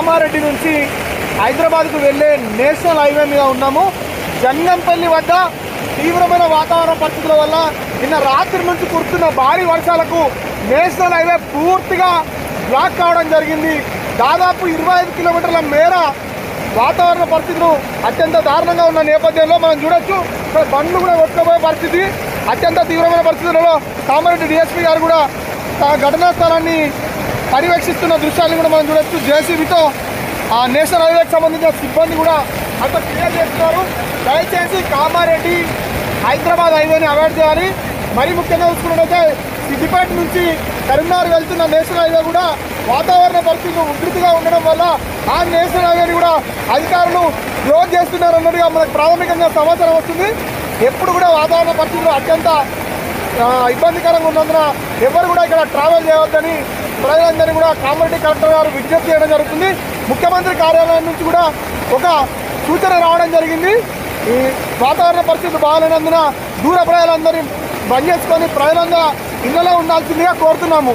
కామారెడ్డి నుంచి హైదరాబాద్కు వెళ్ళే నేషనల్ హైవే మీద ఉన్నాము. జంగంపల్లి వద్ద తీవ్రమైన వాతావరణ పరిస్థితుల వల్ల నిన్న రాత్రి నుంచి కురుస్తున్న భారీ వర్షాలకు నేషనల్ హైవే పూర్తిగా బ్లాక్ కావడం జరిగింది. దాదాపు 25 కిలోమీటర్ల మేర వాతావరణ పరిస్థితులు అత్యంత దారుణంగా ఉన్న నేపథ్యంలో మనం చూడొచ్చు, ఇక్కడ బండ్లు కూడా కొట్టుకుపోయే పరిస్థితి. అత్యంత తీవ్రమైన పరిస్థితులలో కామారెడ్డి డిఎస్పీ గారు కూడా ఘటనా స్థలాన్ని పర్యవేక్షిస్తున్న దృశ్యాన్ని కూడా మనం చూడొచ్చు. జేసీబీతో ఆ నేషనల్ హైవేకి సంబంధించిన సిబ్బంది కూడా అంత క్లియర్ చేస్తున్నారు. దయచేసి కామారెడ్డి హైదరాబాద్ హైవేని అవాయిడ్ చేయాలి. మరీ ముఖ్యంగా చూసుకున్నట్టయితే సిద్దిపేట నుంచి కరీంనగర్ వెళ్తున్న నేషనల్ హైవే కూడా వాతావరణ పరిస్థితులు ఉధృతిగా ఉండడం వల్ల ఆ నేషనల్ హైవేని కూడా అధికారులు క్లోజ్ చేస్తున్నారు అన్నట్టుగా మనకు ప్రాథమికంగా సమాచారం వస్తుంది. ఎప్పుడు కూడా వాతావరణ పరిస్థితులు అత్యంత ఇబ్బందికరంగా ఉన్నందున ఎవరు కూడా ఇక్కడ ట్రావెల్ చేయవద్దని ప్రజలందరినీ కూడా కామారెడ్డి కలెక్టర్ గారు విజ్ఞప్తి చేయడం జరుగుతుంది. ముఖ్యమంత్రి కార్యాలయం నుంచి కూడా ఒక సూచన రావడం జరిగింది. ఈ వాతావరణ పరిస్థితులు బాగాలేనందున దూర ప్రజలందరినీ బంద్ చేసుకొని ప్రజలందరూ ఇళ్లలో ఉండాల్సిందిగా కోరుతున్నాము.